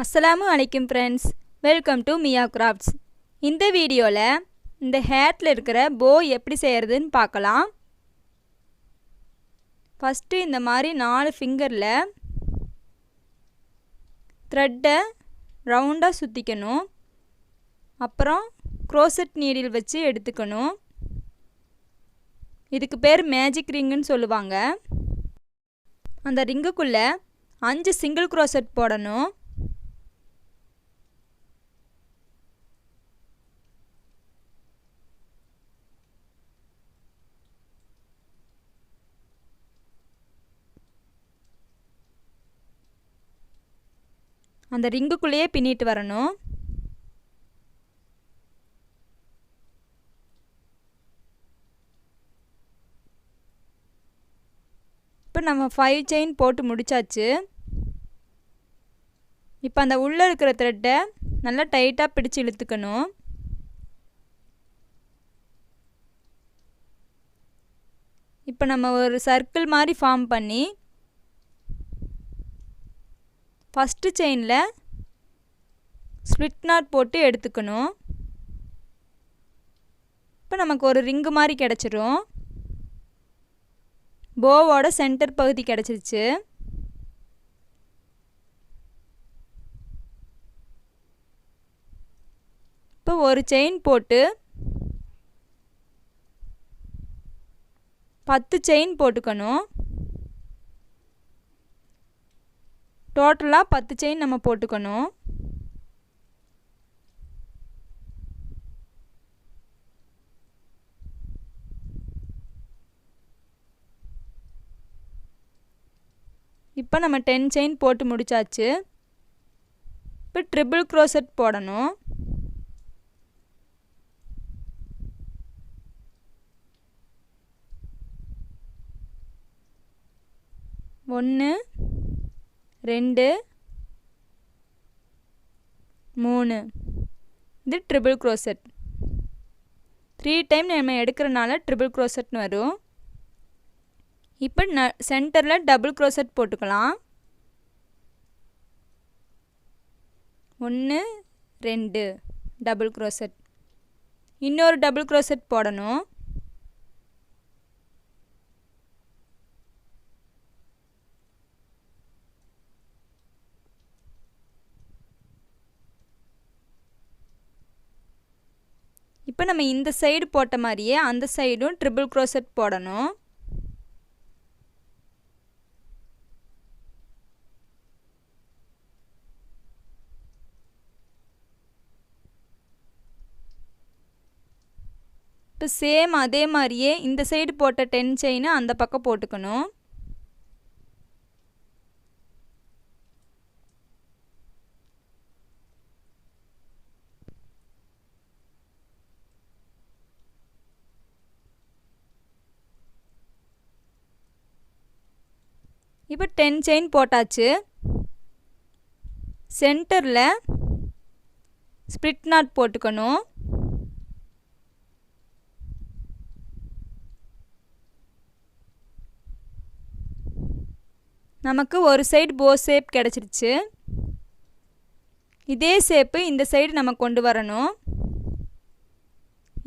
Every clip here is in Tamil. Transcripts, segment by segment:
அஸ்ஸலாமு அலைக்கும் friends, welcome to Mia crafts. இந்த வீடியோவில் இந்த ஹேட்டில் இருக்கிற போ எப்படி செய்கிறதுன்னு பார்க்கலாம். ஃபஸ்ட்டு இந்த மாதிரி 4 ஃபிங்கரில் த்ரெட்டை ரவுண்டாக சுற்றிக்கணும். அப்புறம் க்ரோசெட் நீடில் வச்சு எடுத்துக்கணும். இதுக்கு பேர் மேஜிக் ரிங்குன்னு சொல்லுவாங்க. அந்த ரிங்குக்குள்ளே 5 சிங்கிள் க்ரோசெட் போடணும். அந்த ரிங்குக்குள்ளேயே பின்னிட்டு வரணும். இப்போ நம்ம 5 செயின் போட்டு முடிச்சாச்சு. இப்போ அந்த உள்ளே இருக்கிற த்ரெட்டை நல்லா டைட்டாக பிடிச்சு இழுத்துக்கணும். இப்போ நம்ம ஒரு சர்க்கிள் மாதிரி ஃபார்ம் பண்ணி ஃபஸ்ட்டு செயினில் ஸ்ப்ளிட் நாட் போட்டு எடுத்துக்கணும். இப்போ நமக்கு ஒரு ரிங்கு மாதிரி கிடச்சிரும். போவோட சென்டர் பகுதி கிடச்சிருச்சு. இப்போ ஒரு செயின் போட்டு 10 செயின் போட்டுக்கணும். டோட்டலாக 10 செயின் நம்ம போட்டுக்கணும். இப்போ நம்ம 10 செயின் போட்டு முடிச்சாச்சு. இப்போ ட்ரிபிள் க்ரோசெட் போடணும். ஒன்று 2 3 இது ட்ரிபிள் க்ரோசெட். 3 டைம் நம்ம எடுக்கிறனால ட்ரிபிள் க்ரோசெட்னு வரும். இப்போ சென்டரில் டபுள் க்ரோசெட் போட்டுக்கலாம். 1 2 டபுள் க்ரோசெட். இன்னொரு டபுள் க்ரோசெட் போடணும். இப்போ நம்ம இந்த சைடு போட்ட மாதிரியே அந்த சைடும் ட்ரிபிள் க்ரோசெட் போடணும். இப்போ சேம் அதே மாதிரியே இந்த சைடு போட்ட 10 செயினை அந்த பக்கம் போட்டுக்கணும். இப்போ 10 செயின் போட்டாச்சு. சென்டரில் ஸ்ப்ளிட் நாட் போட்டுக்கணும். நமக்கு ஒரு சைடு போ ஷேப் கிடச்சிருச்சு. இதே ஷேப்பு இந்த சைடு நம்ம கொண்டு வரணும்.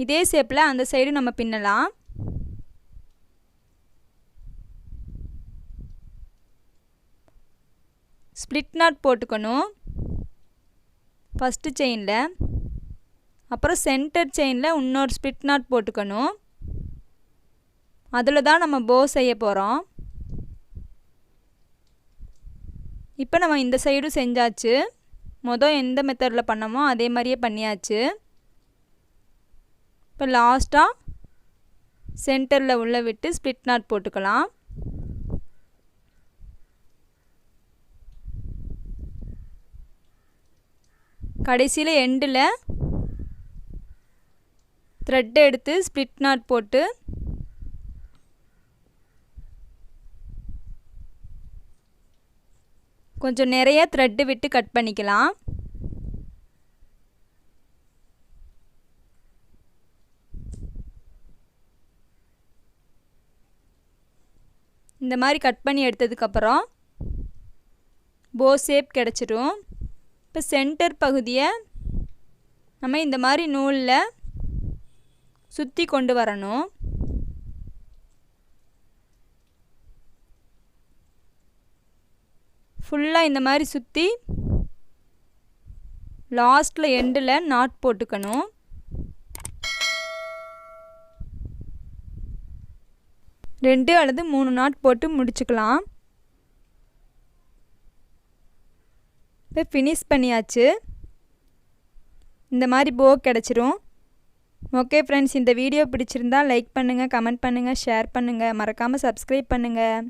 இதே ஷேப்பில் அந்த சைடு நம்ம பின்னலாம். ஸ்ப்ளிட் நாட் போட்டுக்கணும் ஃபஸ்ட்டு செயினில். அப்புறம் சென்டர் செயினில் இன்னொரு ஸ்ப்ளிட் நாட் போட்டுக்கணும். அதில் தான் நம்ம போ செய்ய போகிறோம். இப்போ நம்ம இந்த சைடும் செஞ்சாச்சு. எந்த மெத்தடில் பண்ணமோ அதே மாதிரியே பண்ணியாச்சு. இப்போ லாஸ்ட்டாக சென்டரில் உள்ள விட்டு ஸ்ப்ளிட் நாட் போட்டுக்கலாம். கடைசியில் எண்டில் த்ரெட் எடுத்து ஸ்ப்ளிட் நாட் போட்டு கொஞ்சம் நிறைய த்ரெட்டு விட்டு கட் பண்ணிக்கலாம். இந்த மாதிரி கட் பண்ணி எடுத்ததுக்கப்புறம் போ ஷேப் கிடச்சிடும். இப்போ சென்டர் பகுதியை நம்ம இந்த மாதிரி நூலில் சுற்றி கொண்டு வரணும். ஃபுல்லாக இந்த மாதிரி சுற்றி லாஸ்ட்டில் எண்டில் நாட் போட்டுக்கணும். ரெண்டு அல்லது 3 நாட் போட்டு முடிச்சுக்கலாம். இப்போ ஃபினிஷ் பண்ணியாச்சு. இந்த மாதிரி போ கிடச்சிரும். ஓகே ஃப்ரெண்ட்ஸ், இந்த வீடியோ பிடிச்சிருந்தா லைக் பண்ணுங்கள், கமெண்ட் பண்ணுங்கள், ஷேர் பண்ணுங்கள், மறக்காமல் சப்ஸ்கிரைப் பண்ணுங்கள்.